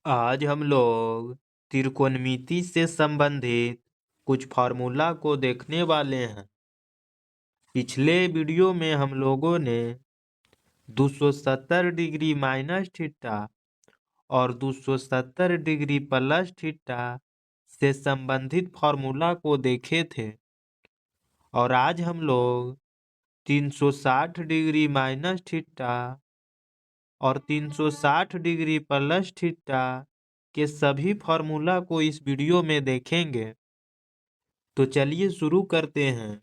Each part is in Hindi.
आज हम लोग त्रिकोणमिति से संबंधित कुछ फार्मूला को देखने वाले हैं। पिछले वीडियो में हम लोगों ने 270 डिग्री माइनस थीटा और 270 डिग्री प्लस थीटा से संबंधित फार्मूला को देखे थे और आज हम लोग 360 डिग्री माइनस थीटा और 360 डिग्री प्लस थीटा के सभी फार्मूला को इस वीडियो में देखेंगे। तो चलिए शुरू करते हैं।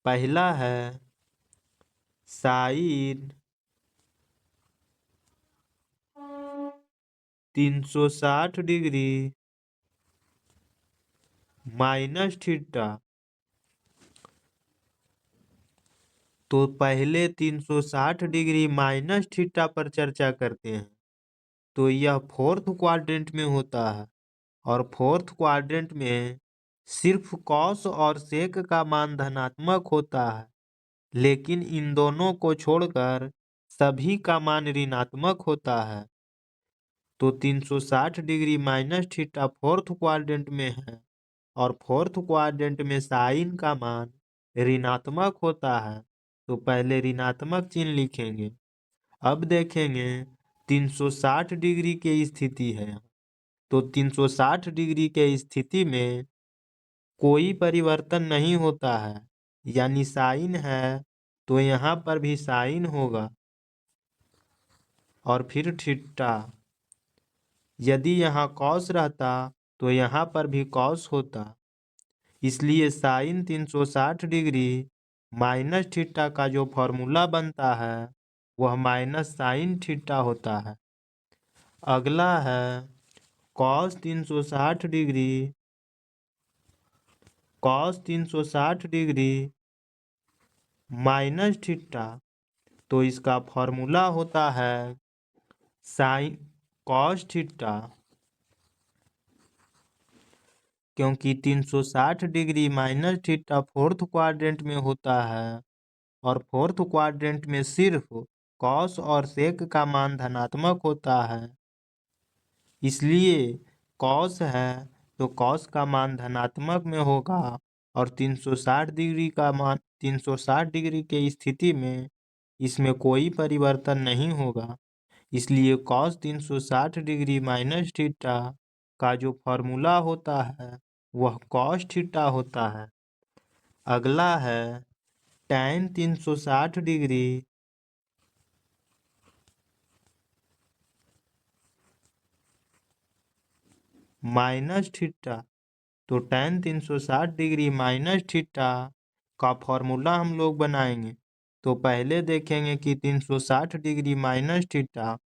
पहला है साइन 360 डिग्री माइनस थीटा। तो पहले 360 डिग्री माइनस थीटा पर चर्चा करते हैं। तो यह फोर्थ क्वाड्रेंट में होता है और फोर्थ क्वाड्रेंट में सिर्फ कॉस और सेक का मान धनात्मक होता है, लेकिन इन दोनों को छोड़कर सभी का मान ऋणात्मक होता है। तो 360 degree minus theta fourth quadrant में है और फोर्थ क्वाड्रेंट में साइन का मान ऋणात्मक होता है। तो पहले ऋणात्मक चिन्ह लिखेंगे। अब देखेंगे 360 डिग्री की स्थिति है। तो 360 डिग्री के स्थिति में कोई परिवर्तन नहीं होता है, यानी साइन है तो यहाँ पर भी साइन होगा और फिर थीटा। यदि यहाँ कॉस रहता तो यहाँ पर भी कॉस होता। इसलिए साइन 360 डिग्री माइनस थीटा का जो फॉर्मूला बनता है वह माइनस साइन थीटा होता है। अगला है कॉस 360 डिग्री माइनस थीटा। तो इसका फॉर्मूला होता है साइन कॉस थीटा, क्योंकि 360 degree minus theta fourth quadrant में होता है और फोर्थ क्वाड्रेंट में सिर्फ कॉस और सेक का मान धनात्मक होता है। इसलिए कॉस है तो कॉस का मान धनात्मक में होगा और 360 डिग्री का मान 360 डिग्री के स्थिति में इसमें कोई परिवर्तन नहीं होगा। इसलिए कॉस 360 डिग्री माइनस थीटा का जो फॉर्मूला होता है वह कॉस थीटा होता है। अगला है टैन 360 डिग्री माइनस थीटा। तो टैन 360 डिग्री माइनस थीटा का फॉर्मूला हम लोग बनाएंगे। तो पहले देखेंगे कि 360 डिग्री माइनस थीटा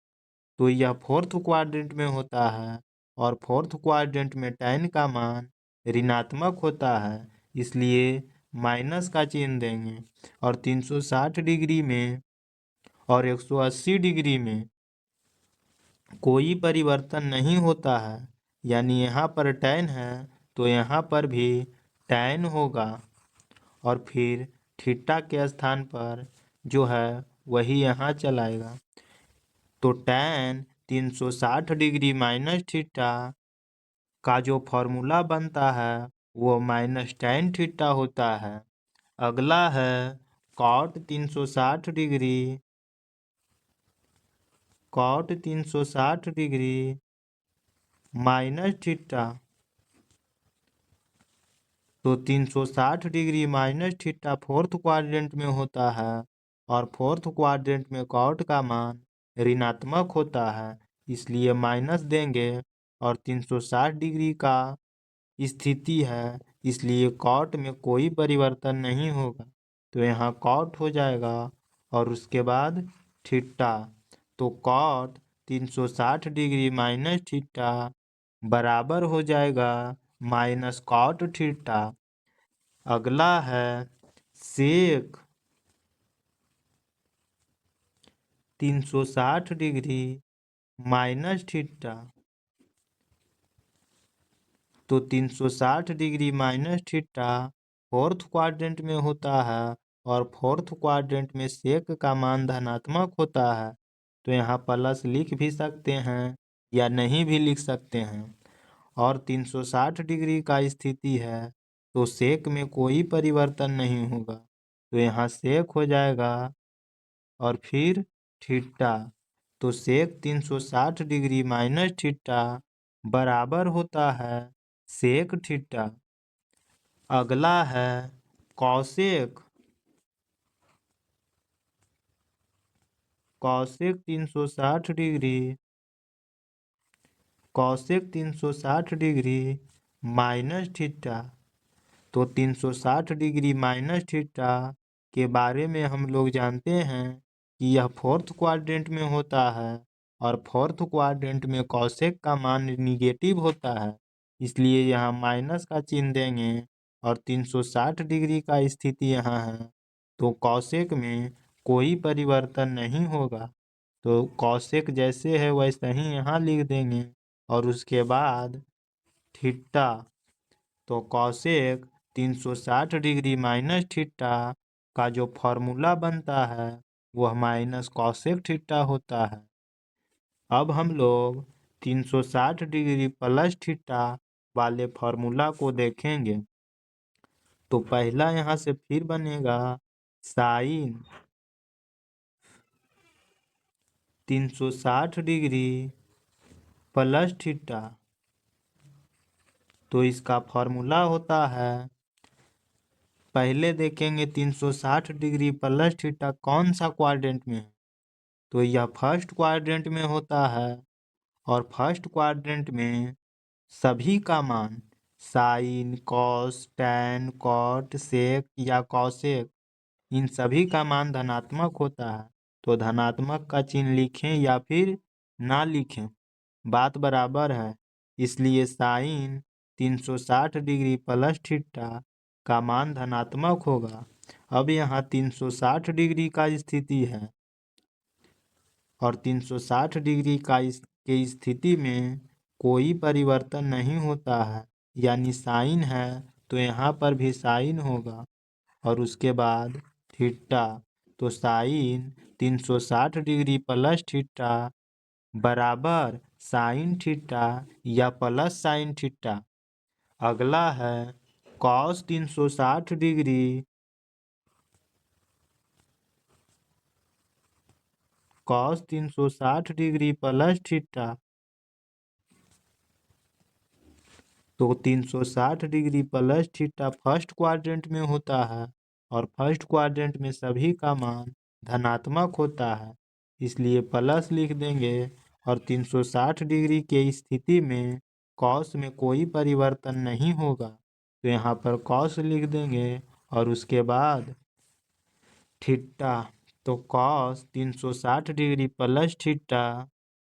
तो यह फोर्थ क्वाड्रेंट में होता है और फोर्थ क्वाड्रेंट में टैन का मान ऋणात्मक होता है, इसलिए माइनस का चिन्ह देंगे। और 360 डिग्री में और 180 डिग्री में कोई परिवर्तन नहीं होता है, यानी यहाँ पर टैन है तो यहाँ पर भी टैन होगा और फिर थीटा के स्थान पर जो है वही यहाँ चलाएगा। तो टैन 360 डिग्री माइनस थीटा का जो फॉर्मूला बनता है वो माइनस टैन थीटा होता है। अगला है कॉट 360 डिग्री माइनस थीटा। तो 360 degree minus theta fourth quadrant में होता है और फोर्थ क्वाड्रेंट में कॉट का मान ऋणात्मक होता है, इसलिए माइनस देंगे। और 360 डिग्री का स्थिति है इसलिए कॉट में कोई परिवर्तन नहीं होगा, तो यहाँ कॉट हो जाएगा और उसके बाद थीटा। तो कॉट 360 डिग्री माइनस थीटा बराबर हो जाएगा माइनस कॉट थीटा। अगला है सेक 360 डिग्री माइनस थीटा। तो 360 degree minus theta fourth quadrant में होता है और फोर्थ क्वाड्रेंट में सेक का मान धनात्मक होता है, तो यहाँ प्लस लिख भी सकते हैं या नहीं भी लिख सकते हैं। और 360 डिग्री का स्थिति है तो सेक में कोई परिवर्तन नहीं होगा, तो यहाँ सेक हो जाएगा और फिर थीटा। तो सेक 360 डिग्री माइनस थीटा बराबर होता है सेक थीटा। अगला है cosec. Cosec 360 degree cosec 360 degree minus theta. तो 360 डिग्री माइनस थीटा के बारे में हम लोग जानते हैं कि यह फोर्थ क्वाड्रेंट में होता है और फोर्थ क्वाड्रेंट में कौसेक का मान निगेटिव होता है, इसलिए यहाँ माइनस का चिन्ह देंगे और 360 डिग्री का स्थिति यहाँ है तो कौसेक में कोई परिवर्तन नहीं होगा। तो कौसेक जैसे है वैसे ही यहाँ लिख देंगे और उसके बाद थीटा। तो कौसेक 360 डिग्री माइनस थीटा का जो फॉर्मूला बनता है वह माइनस कौसेक थीटा होता है। अब हम लोग 360 डिग्री प्लस थीटा वाले फॉर्मूला को देखेंगे। तो पहला यहाँ से फिर बनेगा साइन 360 डिग्री प्लस थीटा। तो इसका फॉर्मूला होता है, पहले देखेंगे 360 डिग्री प्लस थीटा कौन सा क्वाड्रेंट में है, तो यह फर्स्ट क्वाड्रेंट में होता है और फर्स्ट क्वाड्रेंट में सभी का मान sine cos tan cot sec या कॉसेक इन सभी का मान धनात्मक होता है। तो धनात्मक का चिन्ह लिखें या फिर ना लिखें, बात बराबर है। इसलिए साइन 360 डिग्री प्लस थीटा का मान धनात्मक होगा। अब यहाँ 360 डिग्री का स्थिति है और 360 डिग्री के स्थिति में कोई परिवर्तन नहीं होता है, यानी साइन है तो यहाँ पर भी साइन होगा और उसके बाद थीटा। तो साइन 360 डिग्री प्लस थीटा बराबर साइन थीटा या प्लस साइन थीटा। अगला है cos 360 degree cos 360 degree plus theta. तो 360 degree plus theta first quadrant में होता है और फर्स्ट क्वाड्रेंट में सभी का मान धनात्मक होता है, इसलिए प्लस लिख देंगे और 360 डिग्री के स्थिति में कॉस में कोई परिवर्तन नहीं होगा, तो यहाँ पर कॉस लिख देंगे और उसके बाद थीटा। तो कॉस 360 डिग्री प्लस थीटा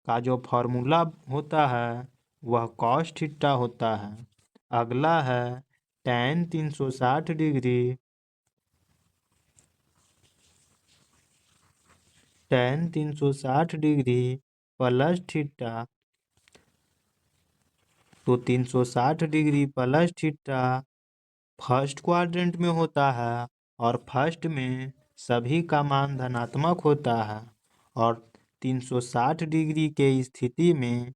का जो फॉर्मूला होता है वह कॉस थीटा होता है। अगला है tan 360 degree tan 360 degree plus theta. तो 360 degree plus theta first quadrant में होता है और फर्स्ट में सभी का मान धनात्मक होता है और 360 डिग्री के स्थिति में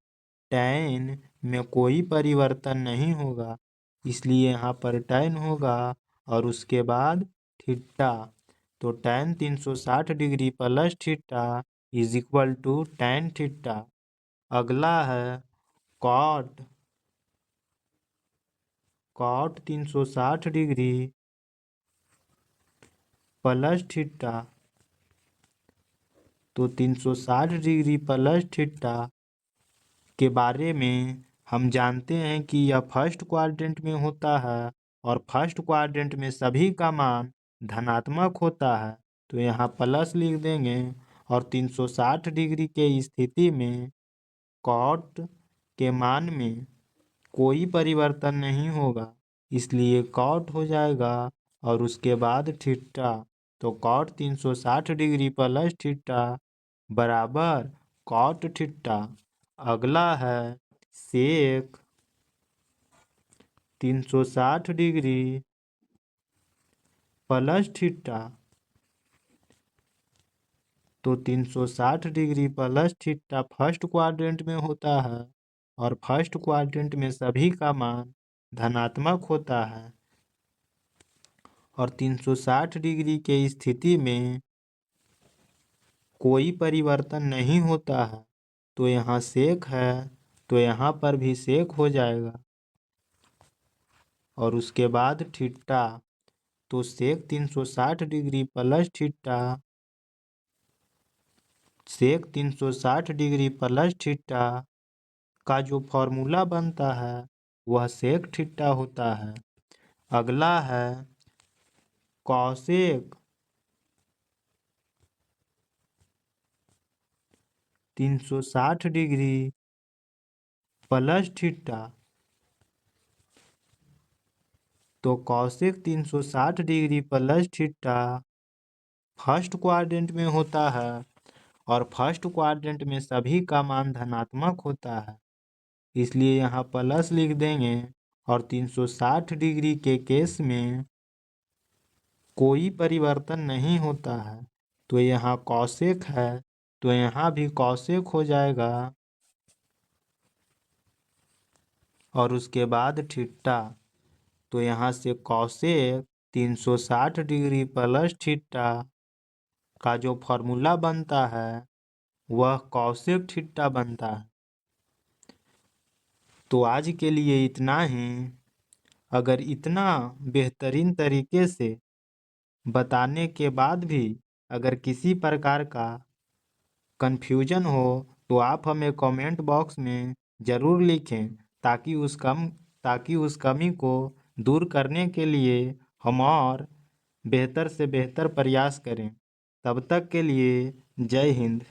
टैन में कोई परिवर्तन नहीं होगा, इसलिए यहाँ पर टैन होगा और उसके बाद थीटा। तो tan 360 degree plus theta is equal to tan theta. अगला है cot cot 360 degree plus theta. तो 360 डिग्री प्लस थीटा के बारे में हम जानते हैं कि यह फर्स्ट क्वाड्रेंट में होता है और फर्स्ट क्वाड्रेंट में सभी का मान धनात्मक होता है, तो यहाँ प्लस लिख देंगे और 360 डिग्री के स्थिति में कॉट के मान में कोई परिवर्तन नहीं होगा, इसलिए कॉट हो जाएगा और उसके बाद थीटा। तो कॉट 360 डिग्री प्लस थीटा बराबर कॉट थीटा। अगला है सेक 360 डिग्री प्लस थीटा। तो 360 degree plus theta first quadrant में होता है और फर्स्ट क्वाड्रेंट में सभी का मान धनात्मक होता है। और 360 डिग्री के स्थिति में कोई परिवर्तन नहीं होता है, तो यहाँ सेक है तो यहाँ पर भी सेक हो जाएगा। और उसके बाद थीटा, तो सेक 360 डिग्री प्लस थीटा, सेक 360 डिग्री प्लस थीटा का जो फॉर्मूला बनता है वह सेक थीटा होता है। अगला है कॉसेक 360 डिग्री प्लस थीटा। तो cosec 360 degree plus theta first quadrant में होता है और फर्स्ट क्वाड्रेंट में सभी का मान धनात्मक होता है, इसलिए यहाँ प्लस लिख देंगे। और 360 डिग्री के केस में कोई परिवर्तन नहीं होता है, तो यहाँ कॉसेक है तो यहाँ भी कॉसेक हो जाएगा। और उसके बाद थीटा, तो यहाँ से कॉसेक 360 डिग्री प्लस थीटा का जो फॉर्मूला बनता है वह कॉसेक थीटा बनता है। तो आज के लिए इतना ही। अगर इतना बेहतरीन तरीके से बताने के बाद भी अगर किसी प्रकार का कन्फ्यूजन हो तो आप हमें कमेंट बॉक्स में ज़रूर लिखें, ताकि उस कमी को दूर करने के लिए हम और बेहतर से बेहतर प्रयास करें। तब तक के लिए जय हिंद।